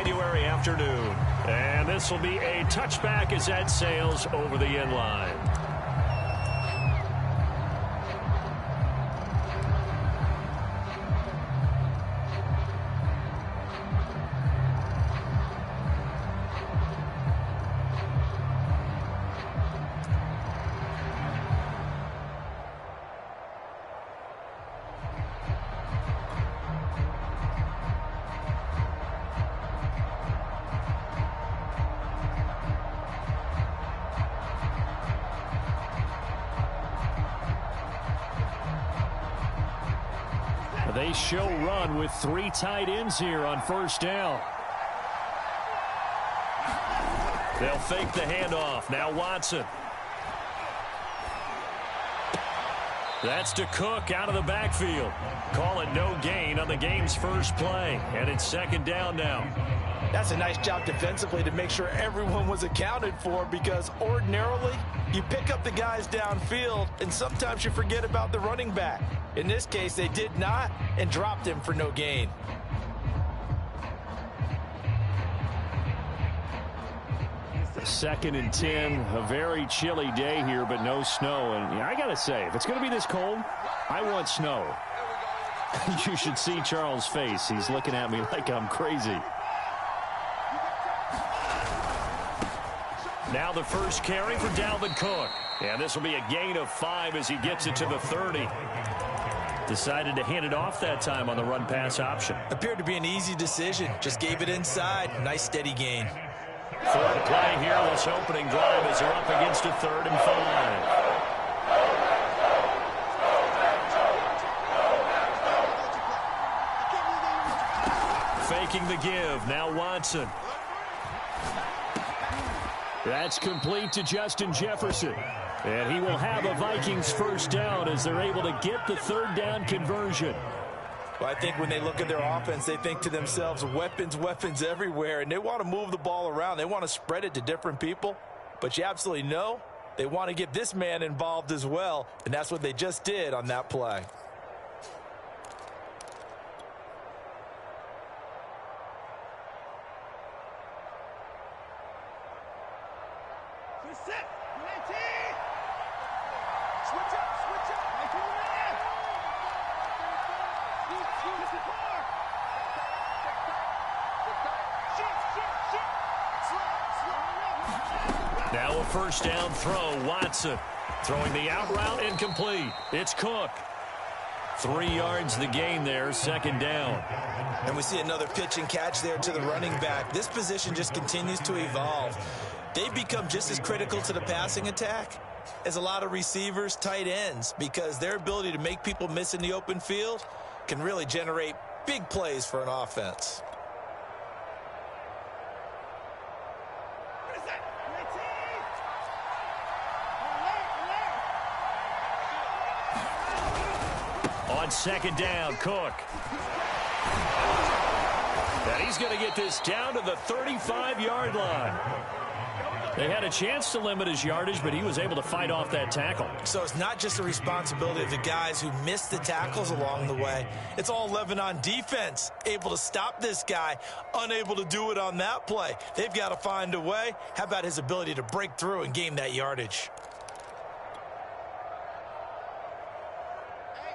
January afternoon. And this will be a touchback as that sails over the end line. They show run with 3 tight ends here on first down. They'll fake the handoff. Now Watson. That's to Cook out of the backfield. Call it no gain on the game's first play. And it's second down now. That's a nice job defensively to make sure everyone was accounted for, because ordinarily you pick up the guys downfield and sometimes you forget about the running back. In this case, they did not and dropped him for no gain. Second and 10, a very chilly day here, but no snow. And I got to say, if it's going to be this cold, I want snow. You should see Charles' face. He's looking at me like I'm crazy. Now the first carry for Dalvin Cook. And this will be a gain of 5 as he gets it to the 30. Decided to hand it off that time on the run-pass option. Appeared to be an easy decision. Just gave it inside. Nice steady gain. Third play here, this opening drive as they're up against a 3rd and 5. Faking the give. Now Watson. That's complete to Justin Jefferson. And he will have a Vikings first down as they're able to get the 3rd down conversion. Well, I think when they look at their offense, they think to themselves, weapons, weapons everywhere. And they want to move the ball around. They want to spread it to different people. But you absolutely know they want to get this man involved as well. And that's what they just did on that play. Now a first down throw. Watson throwing the out route, incomplete. It's Cook. 3 yards the gain there, second down. And we see another pitch and catch there to the running back. This position just continues to evolve. They've become just as critical to the passing attack as a lot of receivers, tight ends, because their ability to make people miss in the open field can really generate big plays for an offense. On second down, Cook. And he's going to get this down to the 35-yard line. They had a chance to limit his yardage, but he was able to fight off that tackle. So it's not just the responsibility of the guys who missed the tackles along the way. It's all 11 on defense, able to stop this guy, unable to do it on that play. They've got to find a way. How about his ability to break through and gain that yardage?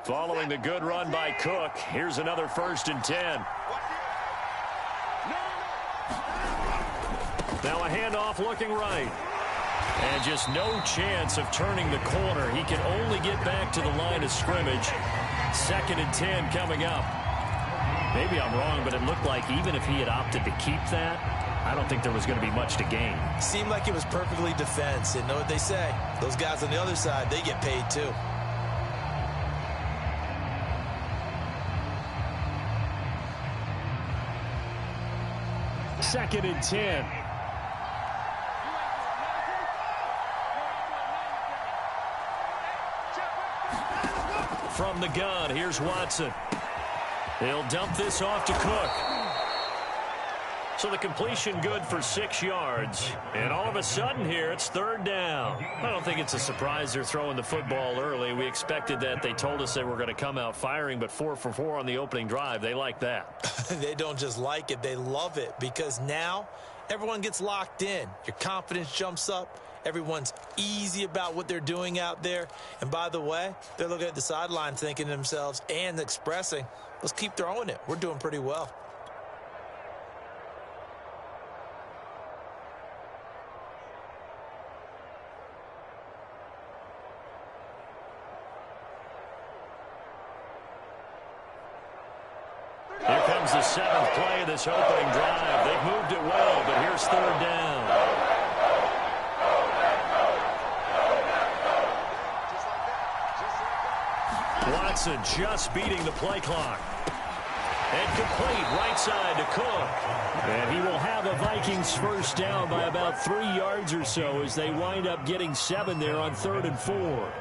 Following the good run by Cook, here's another 1st and 10. Now a handoff looking right. And just no chance of turning the corner. He can only get back to the line of scrimmage. 2nd and 10 coming up. Maybe I'm wrong, but it looked like even if he had opted to keep that, I don't think there was going to be much to gain. Seemed like it was perfectly defense. And know what they say? Those guys on the other side, they get paid too. Second and 10. From the gun, here's Watson. He'll dump this off to Cook. So the completion good for 6 yards. And all of a sudden here, it's 3rd down. I don't think it's a surprise they're throwing the football early. We expected that. They told us they were going to come out firing, but 4 for 4 on the opening drive. They like that. They don't just like it. They love it because now everyone gets locked in. Your confidence jumps up. Everyone's easy about what they're doing out there. And by the way, they're looking at the sideline thinking to themselves and expressing, let's keep throwing it. We're doing pretty well. Here comes the 7th play of this opening drive. They've moved it well, but here's 3rd down. Watson just beating the play clock. And complete right side to Cook. And he will have a Vikings first down by about 3 yards or so as they wind up getting 7 there on 3rd and 4.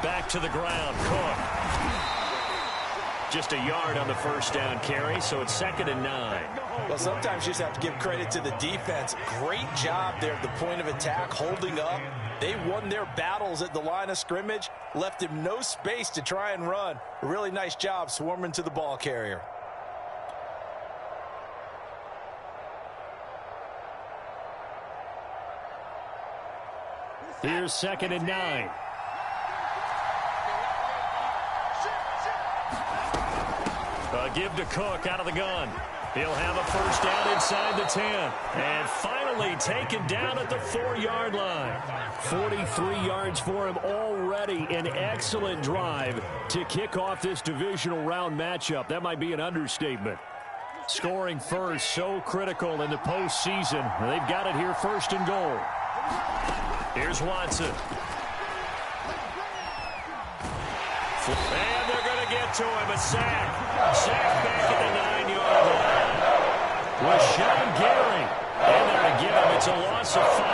Back to the ground, Cook. Just a yard on the first down carry, so it's 2nd and 9. Well, sometimes you just have to give credit to the defense. Great job there at the point of attack, holding up. They won their battles at the line of scrimmage, left him no space to try and run. A really nice job swarming to the ball carrier. Here's 2nd and 9. A give to Cook out of the gun. He'll have a first down inside the 10. And finally taken down at the 4-yard line. 43 yards for him already. An excellent drive to kick off this divisional round matchup. That might be an understatement. Scoring first, so critical in the postseason. They've got it here, 1st and goal. Here's Watson. And they're going to get to him. A sack. Sack back at the 9-yard line. Was Sean Gary. And there to give him. It's a loss of 5.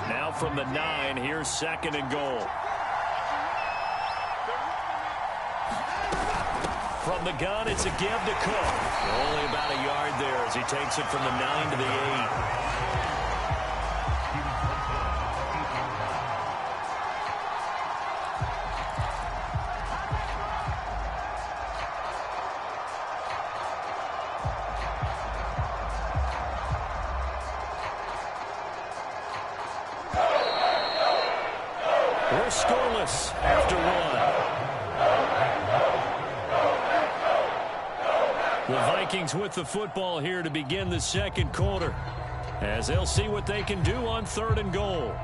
Now from the 9, here's 2nd and goal. From the gun, it's a give to Cook. Only about a yard there as he takes it from the 9 to the 8. We're scoreless after 1. The Vikings with the football here to begin the 2nd quarter, as they'll see what they can do on 3rd and goal.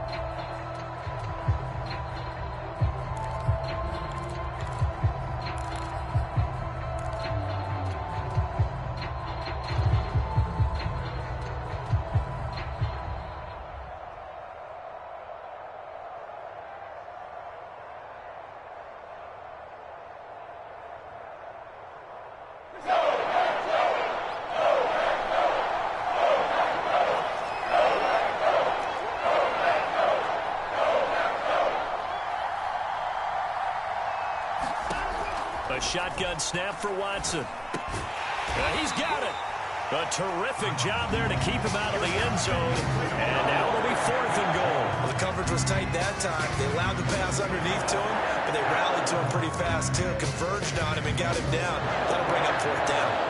A shotgun snap for Watson. He's got it. A terrific job there to keep him out of the end zone. And now it'll be 4th and goal. Well, the coverage was tight that time. They allowed the pass underneath to him, but they rallied to him pretty fast, too. Converged on him and got him down. That'll bring up 4th down.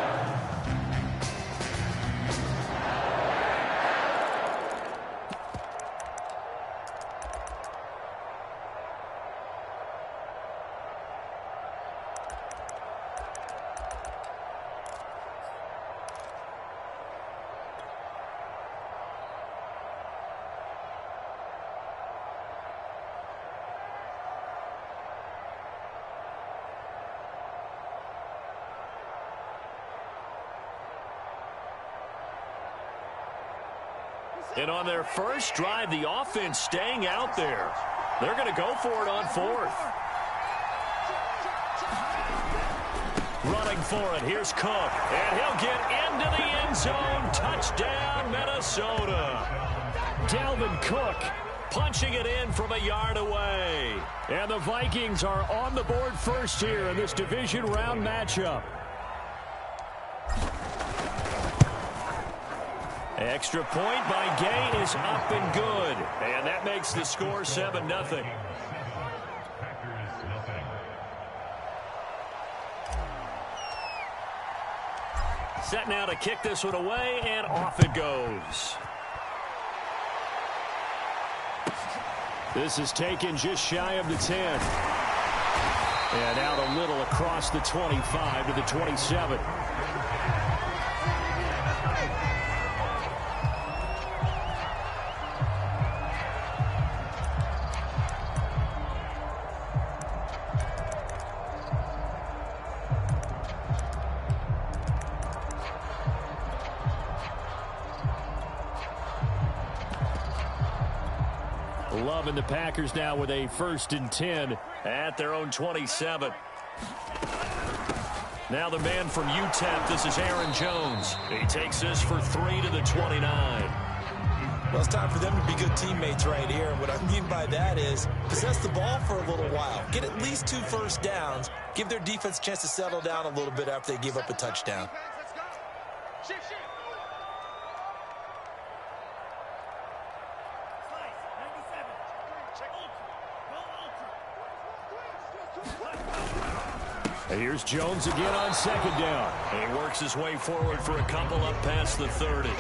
And on their first drive, the offense staying out there. They're going to go for it on fourth. Running for it, here's Cook. And he'll get into the end zone. Touchdown, Minnesota. Dalvin Cook punching it in from a yard away. And the Vikings are on the board first here in this division round matchup. Extra point by Gay is up and good. And that makes the score 7-0. Set now to kick this one away, and off it goes. This is taken just shy of the 10. And out a little across the 25 to the 27. Love and the Packers now with a 1st and 10 at their own 27. Now the man from UTEP, this is Aaron Jones. He takes this for 3 to the 29. Well, it's time for them to be good teammates right here. And what I mean by that is possess the ball for a little while. Get at least 2 first downs. Give their defense a chance to settle down a little bit after they give up a touchdown. Here's Jones again on 2nd down. He works his way forward for a couple up past the 30.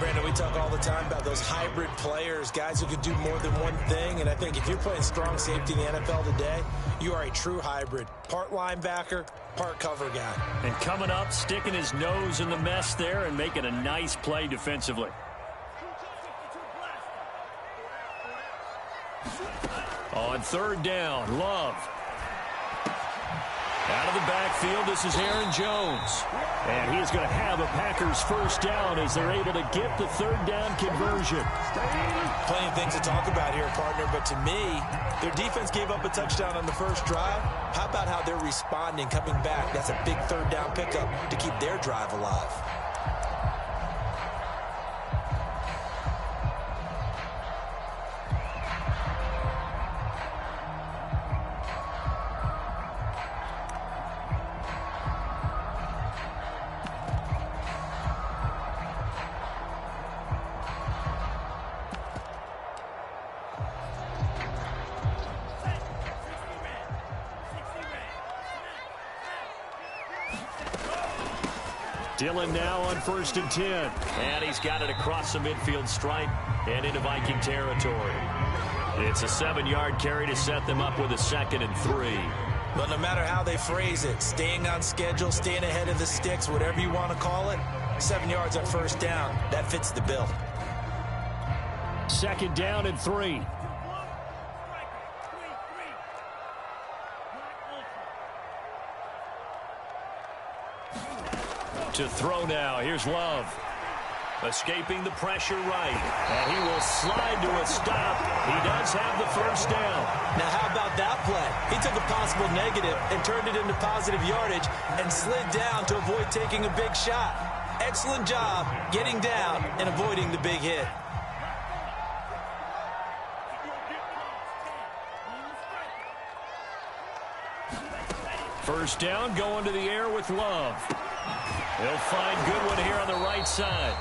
Brandon, we talk all the time about those hybrid players, guys who can do more than one thing. And I think if you're playing strong safety in the NFL today, you are a true hybrid. Part linebacker, part cover guy. And coming up, sticking his nose in the mess there and making a nice play defensively. On 3rd down, Love. Out of the backfield, this is Aaron Jones. And he's going to have a Packers 1st down as they're able to get the 3rd down conversion. Plenty of things to talk about here, partner, but to me, their defense gave up a touchdown on the first drive. How about how they're responding, coming back? That's a big 3rd down pickup to keep their drive alive. Dillon now on 1st and 10. And he's got it across the midfield stripe and into Viking territory. It's a 7-yard carry to set them up with a 2nd and 3. But no matter how they phrase it, staying on schedule, staying ahead of the sticks, whatever you want to call it, 7 yards on 1st down, that fits the bill. 2nd down and 3. To throw now. Here's Love. Escaping the pressure right. And he will slide to a stop. He does have the 1st down. Now, how about that play? He took a possible negative and turned it into positive yardage and slid down to avoid taking a big shot. Excellent job getting down and avoiding the big hit. First down, going to the air with Love. He'll find Goodwin here on the right side.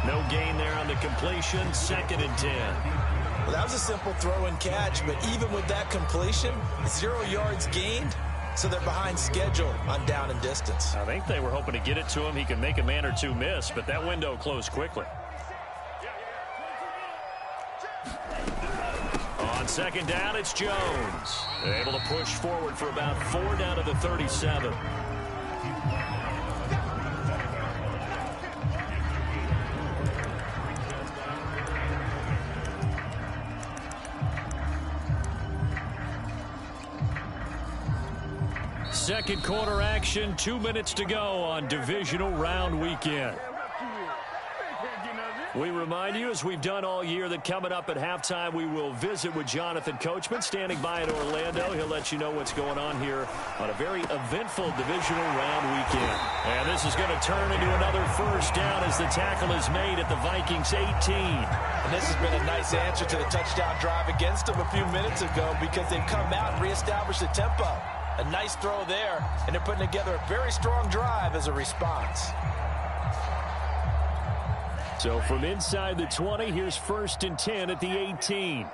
No gain there on the completion. 2nd and 10. Well, that was a simple throw and catch, but even with that completion, 0 yards gained, so they're behind schedule on down and distance. I think they were hoping to get it to him. He can make a man or two miss, but that window closed quickly. On 2nd down, it's Jones. Able to push forward for about 4 down to the 37. Second quarter action, 2 minutes to go on divisional round weekend. We remind you, as we've done all year, that coming up at halftime, we will visit with Jonathan Coachman, standing by in Orlando. He'll let you know what's going on here on a very eventful divisional round weekend. And this is going to turn into another first down as the tackle is made at the Vikings 18. And this has been a nice answer to the touchdown drive against them a few minutes ago because they've come out and reestablished the tempo. A nice throw there, and they're putting together a very strong drive as a response. So from inside the 20, here's 1st and 10 at the 18.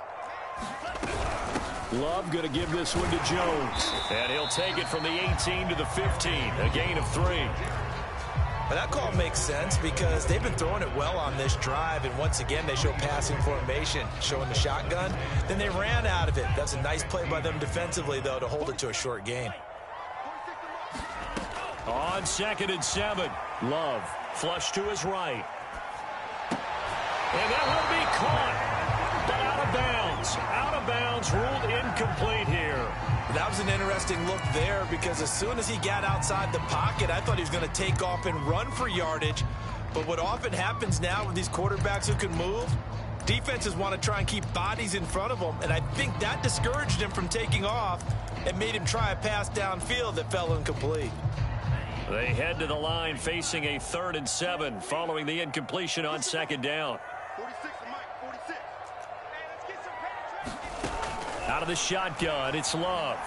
Love going to give this one to Jones. And he'll take it from the 18 to the 15, a gain of 3. Well, that call makes sense because they've been throwing it well on this drive, and once again they show passing formation, showing the shotgun. Then they ran out of it. That's a nice play by them defensively, though, to hold it to a short gain. On 2nd and 7, Love flush to his right. And that will be caught, but out of bounds. Out of bounds, ruled incomplete here. That was an interesting look there because as soon as he got outside the pocket, I thought he was going to take off and run for yardage. But what often happens now with these quarterbacks who can move, defenses want to try and keep bodies in front of them, and I think that discouraged him from taking off and made him try a pass downfield that fell incomplete. They head to the line facing a 3rd and 7 following the incompletion on 2nd down. Out of the shotgun, it's Love.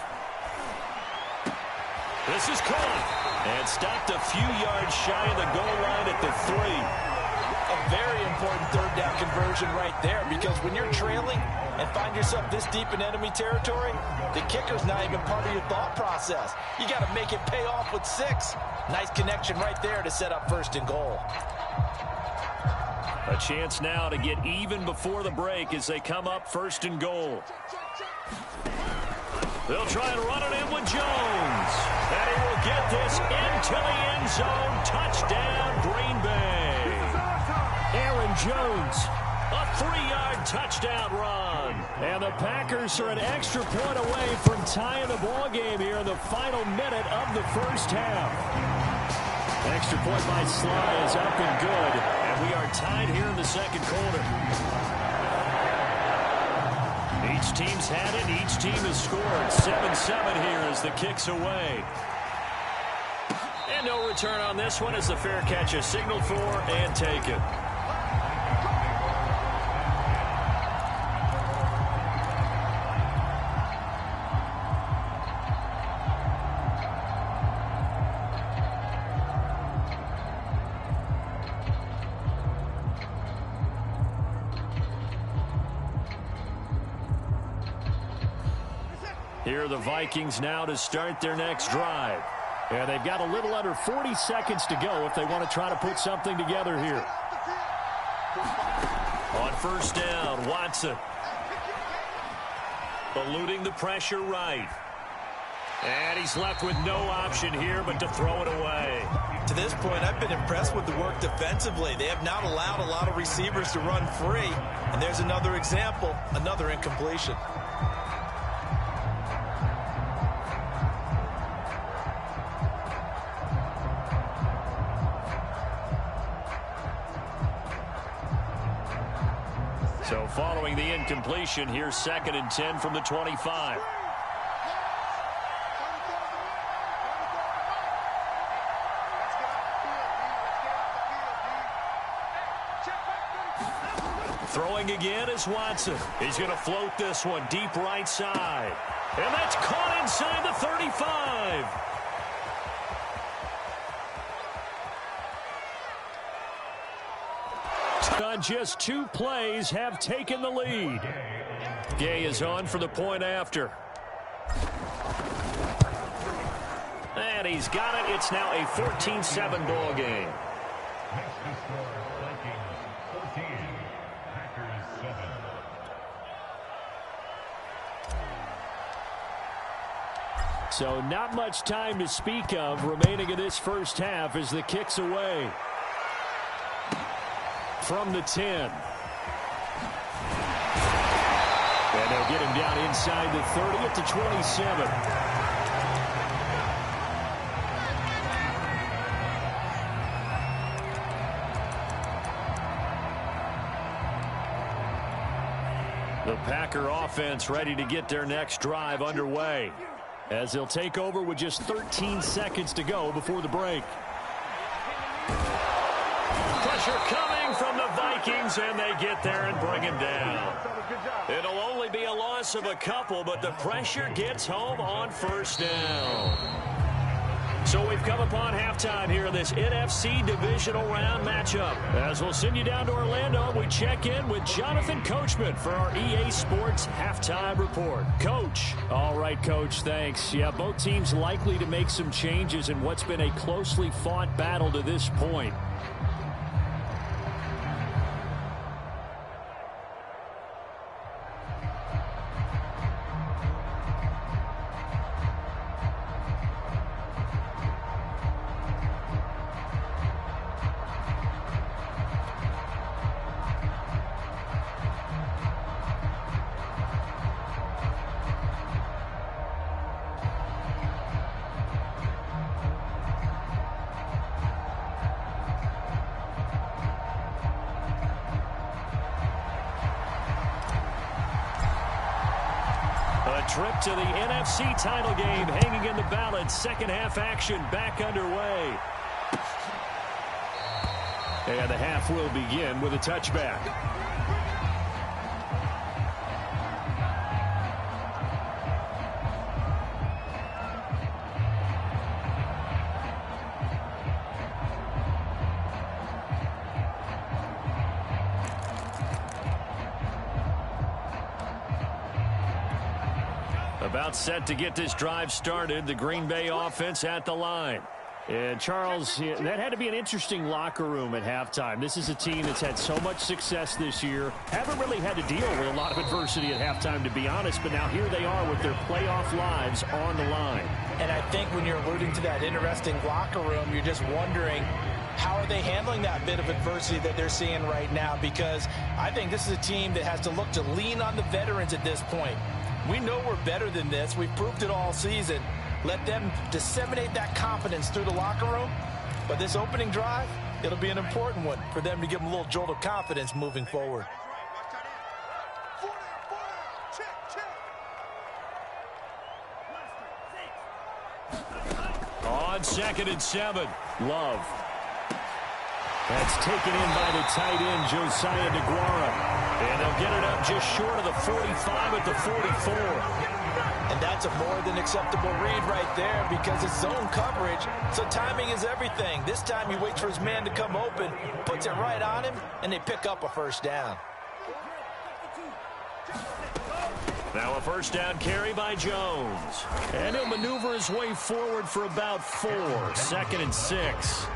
This is caught and stopped a few yards shy of the goal line at the 3. A very important 3rd down conversion right there because when you're trailing and find yourself this deep in enemy territory, the kicker's not even part of your thought process. You got to make it pay off with 6. Nice connection right there to set up 1st and goal. A chance now to get even before the break as they come up 1st and goal. They'll try and run it in with Jones. And he will get this into the end zone. Touchdown, Green Bay. Aaron Jones, a 3-yard touchdown run. And the Packers are an extra point away from tying the ball game here in the final minute of the first half. Extra point by Sly is up and good. And we are tied here in the 2nd quarter. Each team's had it. Each team has scored. 7-7 here as the kick's away. And no return on this one as the fair catch is signaled for and taken. Here are the Vikings now to start their next drive. And they've got a little under 40 seconds to go if they want to try to put something together here. On 1st down, Watson. Eluding the pressure right. And he's left with no option here but to throw it away. To this point, I've been impressed with the work defensively. They have not allowed a lot of receivers to run free. And there's another example, another incompletion. So following the incompletion, here's 2nd and 10 from the 25. Throwing again is Watson. He's going to float this one deep right side. And that's caught inside the 35. On just 2 plays have taken the lead. Gay is on for the point after. And he's got it. It's now a 14-7 ball game. So not much time to speak of remaining in this first half as the kick's away. From the 10. And they'll get him down inside the 30 at the 27. Packer offense ready to get their next drive underway as they'll take over with just 13 seconds to go before the break. Pressure coming from the Vikings, and they get there and bring him down. It'll only be a loss of a couple, but the pressure gets home on first down. So we've come upon halftime here in this NFC Divisional Round matchup. As we'll send you down to Orlando, we check in with Jonathan Coachman for our EA Sports Halftime Report. Coach. All right, Coach, thanks. Yeah, both teams likely to make some changes in what's been a closely fought battle to this point. Trip to the NFC title game hanging in the balance. Second half action back underway. And the half will begin with a touchback. About set to get this drive started. The Green Bay offense at the line. And Charles, that had to be an interesting locker room at halftime. This is a team that's had so much success this year. Haven't really had to deal with a lot of adversity at halftime, to be honest. But now here they are with their playoff lives on the line. And I think when you're alluding to that interesting locker room, you're just wondering, how are they handling that bit of adversity that they're seeing right now? Because I think this is a team that has to look to lean on the veterans at this point. We know we're better than this. We've proved it all season. Let them disseminate that confidence through the locker room. But this opening drive, it'll be an important one for them to give them a little jolt of confidence moving forward. On 2nd and 7, Love. That's taken in by the tight end, Josiah DeGuara. And they'll get it up just short of the 45 at the 44. And that's a more than acceptable read right there because it's zone coverage, so timing is everything. This time he waits for his man to come open, puts it right on him, and they pick up a first down. Now a first down carry by Jones. And he'll maneuver his way forward for about 4. 2nd and 6.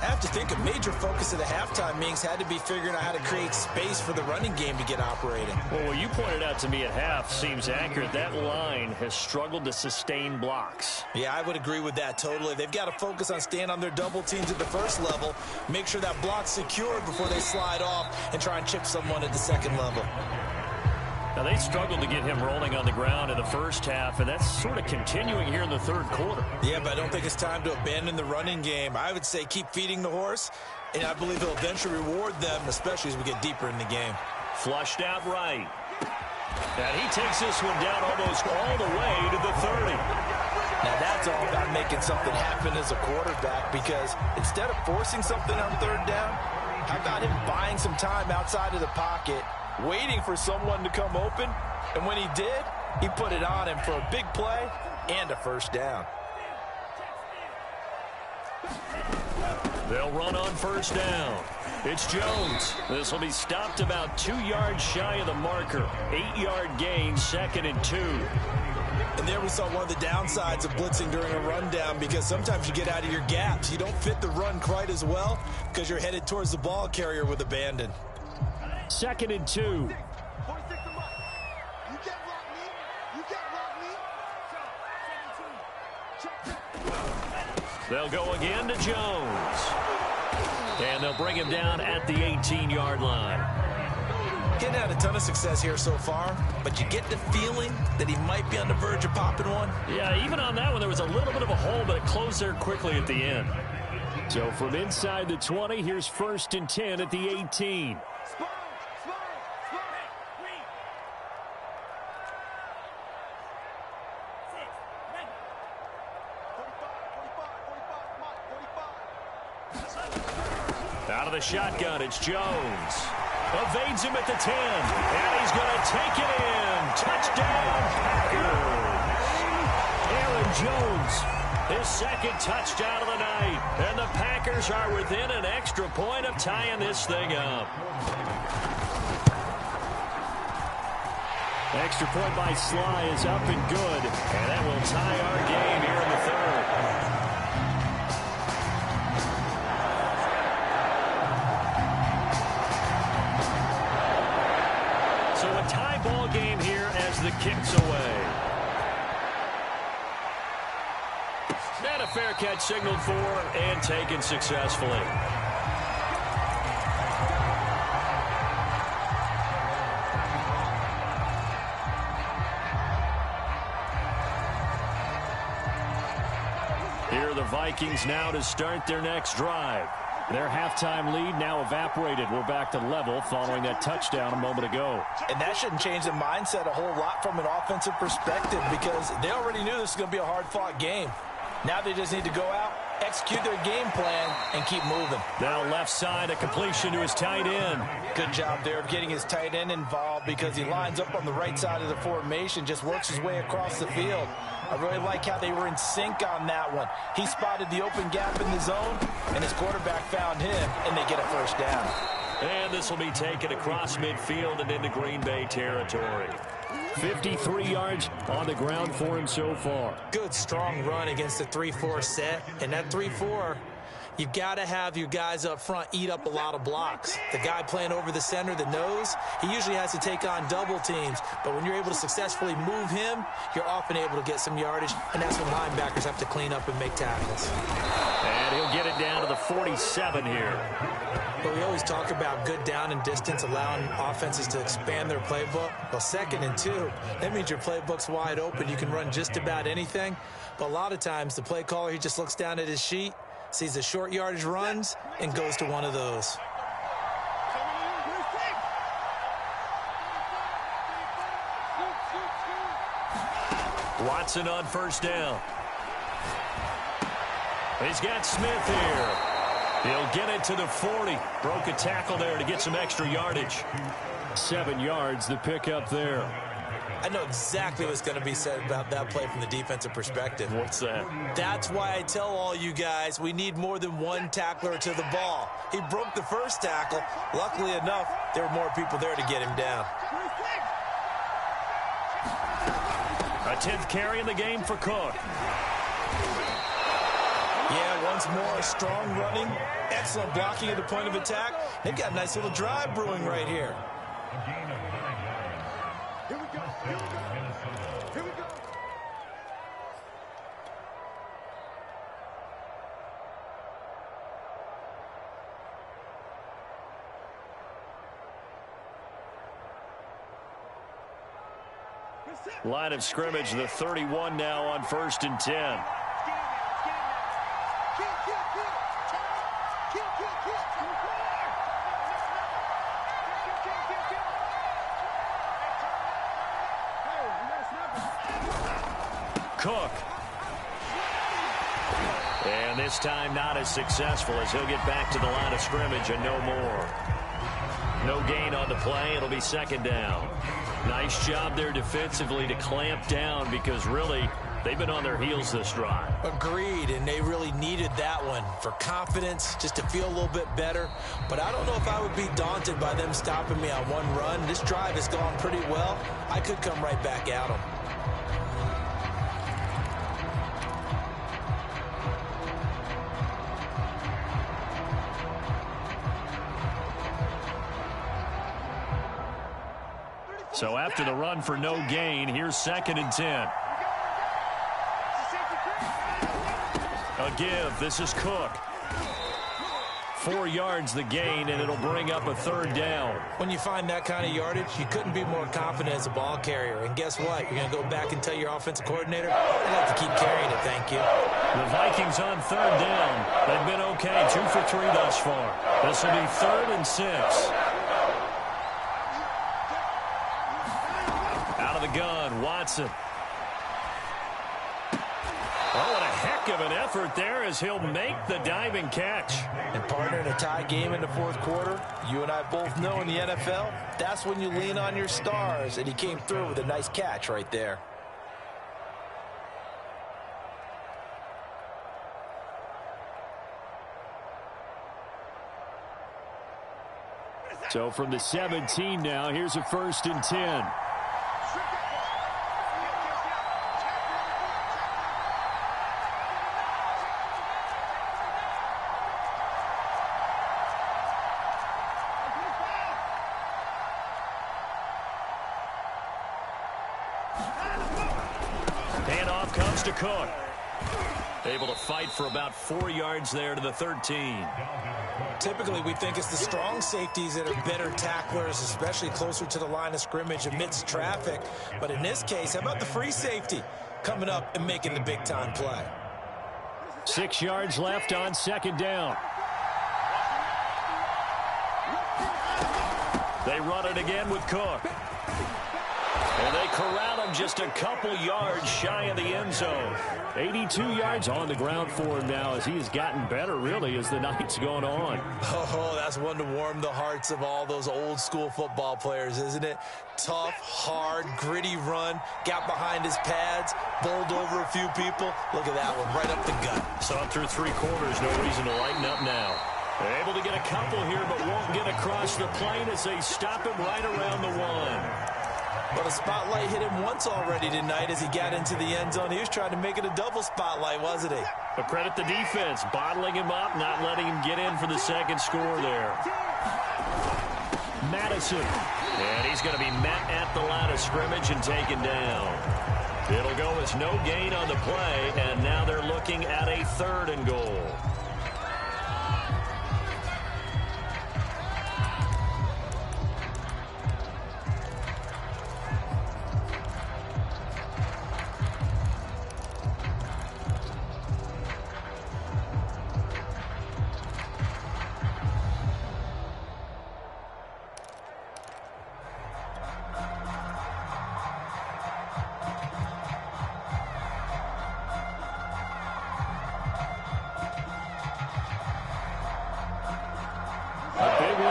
I have to think a major focus of the halftime meetings had to be figuring out how to create space for the running game to get operating. Well, what you pointed out to me at half seems accurate. That line has struggled to sustain blocks. Yeah, I would agree with that totally. They've got to focus on staying on their double teams at the first level, make sure that block's secured before they slide off and try and chip someone at the second level. Now, they struggled to get him rolling on the ground in the first half, and that's sort of continuing here in the third quarter. Yeah, but I don't think it's time to abandon the running game. I would say keep feeding the horse, and I believe it'll eventually reward them, especially as we get deeper in the game. Flushed out right. And he takes this one down almost all the way to the 30. Now, that's all about making something happen as a quarterback, because instead of forcing something on third down, how about him buying some time outside of the pocket, waiting for someone to come open, and when he did, he put it on him for a big play and a first down. They'll run on first down. It's Jones. This will be stopped about 2 yards shy of the marker. 8-yard gain, 2nd and 2. And there we saw one of the downsides of blitzing during a rundown, because sometimes you get out of your gaps. You don't fit the run quite as well because you're headed towards the ball carrier with abandon. 2nd and 2. They'll go again to Jones. And they'll bring him down at the 18-yard line. Getting had a ton of success here so far, but you get the feeling that he might be on the verge of popping one. Yeah, even on that one, there was a little bit of a hole, but it closed there quickly at the end. So from inside the 20, here's 1st and 10 at the 18. Out of the shotgun, it's Jones. Evades him at the 10. And he's going to take it in. Touchdown, Packers. Aaron Jones, his second touchdown of the night. And the Packers are within an extra point of tying this thing up. Extra point by Sly is up and good. And that will tie our game here in the third. So a tie ball game here as the kick's away. And a fair catch signaled for and taken successfully. Here are the Vikings now to start their next drive. Their halftime lead now evaporated. We're back to level following that touchdown a moment ago. And that shouldn't change the mindset a whole lot from an offensive perspective because they already knew this was going to be a hard-fought game. Now they just need to go out, execute their game plan, and keep moving. Now left side, a completion to his tight end. Good job there of getting his tight end involved because he lines up on the right side of the formation, just works his way across the field. I really like how they were in sync on that one. He spotted the open gap in the zone, and his quarterback found him, and they get a first down. And this will be taken across midfield and into Green Bay territory. 53 yards on the ground for him so far. Good, strong run against the 3-4 set, and that 3-4, you've got to have your guys up front eat up a lot of blocks. The guy playing over the center, the nose, he usually has to take on double teams. But when you're able to successfully move him, you're often able to get some yardage, and that's when linebackers have to clean up and make tackles. And he'll get it down to the 47 here. But we always talk about good down and distance, allowing offenses to expand their playbook. Well, 2nd and 2, that means your playbook's wide open. You can run just about anything. But a lot of times, the play caller, he just looks down at his sheet, sees the short yardage runs, and goes to one of those. Watson on first down. He's got Smith here. He'll get it to the 40. Broke a tackle there to get some extra yardage. 7 yards, the pickup there. I know exactly what's going to be said about that play from the defensive perspective. What's that? That's why I tell all you guys we need more than one tackler to the ball. He broke the first tackle. Luckily enough, there were more people there to get him down. A 10th carry in the game for Cook. Yeah, once more, strong running, excellent blocking at the point of attack. They've got a nice little drive brewing right here. Here we go. Here we go. Line of scrimmage, the 31 now on 1st and 10. Cook. And this time not as successful as he'll get back to the line of scrimmage and no more. No gain on the play. It'll be 2nd down. Nice job there defensively to clamp down because really they've been on their heels this drive. Agreed, and they really needed that one for confidence, just to feel a little bit better. But I don't know if I would be daunted by them stopping me on one run. This drive has gone pretty well. I could come right back at them. So after the run for no gain, here's 2nd and 10. A give. This is Cook. 4 yards the gain, and it'll bring up a 3rd down. When you find that kind of yardage, you couldn't be more confident as a ball carrier. And guess what? You're going to go back and tell your offensive coordinator, I'd like to keep carrying it, thank you. The Vikings on 3rd down. They've been okay, 2 for 3 thus far. This will be 3rd and 6. Out of the gun, Watson. Oh, and a heck heck of an effort there as he'll make the diving catch. And partner, in a tie game in the fourth quarter, you and I both know in the NFL, that's when you lean on your stars, and he came through with a nice catch right there. So from the 17 now, here's a 1st and 10. Handoff comes to Cook. Able to fight for about 4 yards there to the 13. Typically, we think it's the strong safeties that are better tacklers, especially closer to the line of scrimmage amidst traffic. But in this case, how about the free safety coming up and making the big-time play? 6 yards left on 2nd down. They run it again with Cook. And they corral him just a couple yards shy of the end zone. 82 yards on the ground for him now as he has gotten better, really, as the night's gone on. Oh, that's one to warm the hearts of all those old-school football players, isn't it? Tough, hard, gritty run, got behind his pads, bowled over a few people. Look at that one, right up the gut. So through 3 quarters, no reason to lighten up now. They're able to get a couple here, but won't get across the plane as they stop him right around the 1. Well, the spotlight hit him once already tonight as he got into the end zone. He was trying to make it a double spotlight, wasn't he? But credit the defense, bottling him up, not letting him get in for the 2nd score there. Madison. And he's going to be met at the line of scrimmage and taken down. It'll go as no gain on the play, and now they're looking at a 3rd and goal.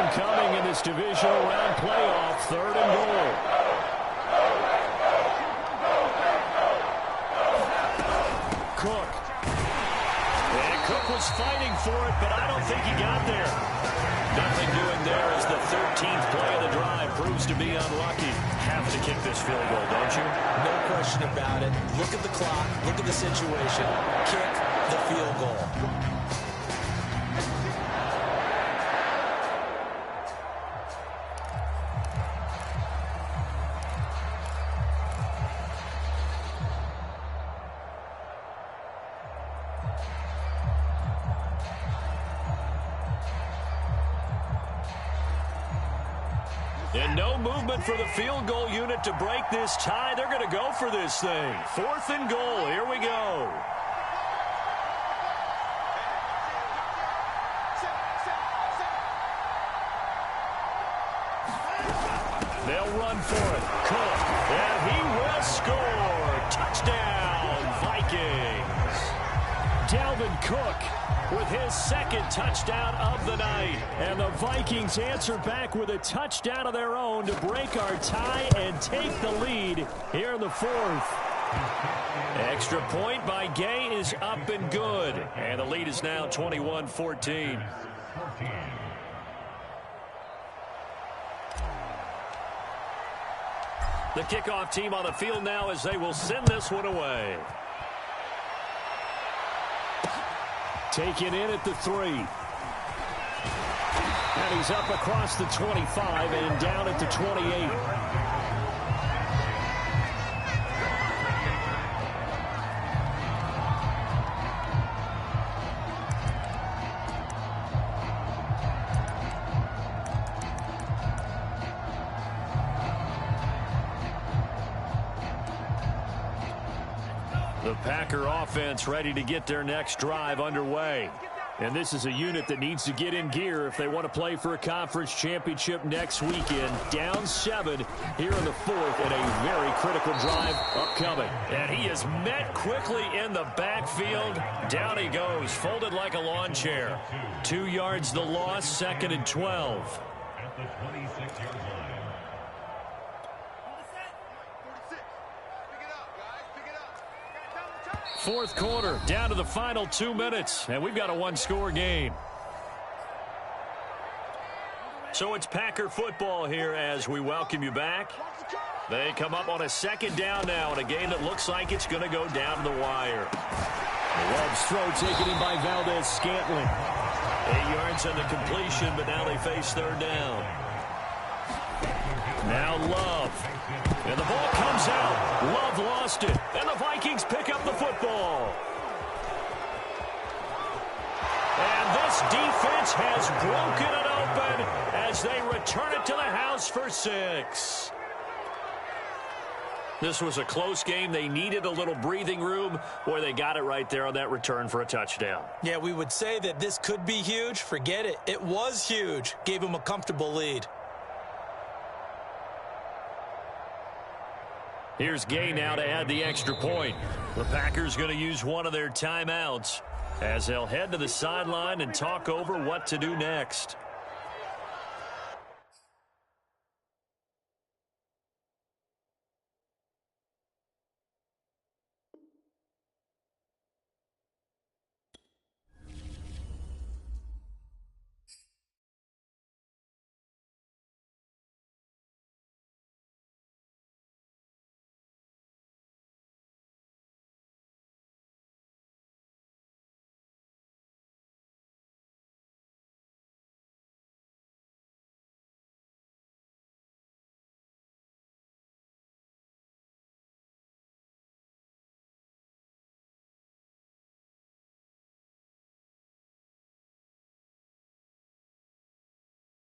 Coming in this divisional round playoff, 3rd and goal. Cook. And Cook was fighting for it, but I don't think he got there. Nothing doing there as the 13th play of the drive proves to be unlucky. Have to kick this field goal, don't you? No question about it. Look at the clock. Look at the situation. Kick the field goal. And no movement for the field goal unit to break this tie. They're going to go for this thing. 4th and goal. Here we go. They'll run for it. Cook. And he will score. Touchdown, Vikings. Dalvin Cook with his 2nd touchdown of the night. And the Vikings answer back with a touchdown of their own to break our tie and take the lead here in the 4th. Extra point by Gay is up and good. And the lead is now 21-14. The kickoff team on the field now as they will send this one away. Taken in at the 3. And he's up across the 25 and down at the 28. The Packer offense ready to get their next drive underway. And this is a unit that needs to get in gear if they want to play for a conference championship next weekend. Down 7 here in the 4th, and a very critical drive upcoming. And he is met quickly in the backfield. Down he goes, folded like a lawn chair. 2 yards the loss, 2nd and 12. At the 26-yard line. 4th quarter, down to the final 2 minutes, and we've got a 1-score game. So it's Packer football here as we welcome you back. They come up on a 2nd down now in a game that looks like it's going to go down to the wire. Love's throw taken in by Valdez-Scantling. 8 yards on the completion, but now they face 3rd down. Now Love. And the ball comes out. Love lost it. And the Vikings pick up the football. And this defense has broken it open as they return it to the house for 6. This was a close game. They needed a little breathing room, where they got it right there on that return for a touchdown. Yeah, we would say that this could be huge. Forget it. It was huge. Gave them a comfortable lead. Here's Gay now to add the extra point. The Packers going to use one of their timeouts as they'll head to the sideline and talk over what to do next.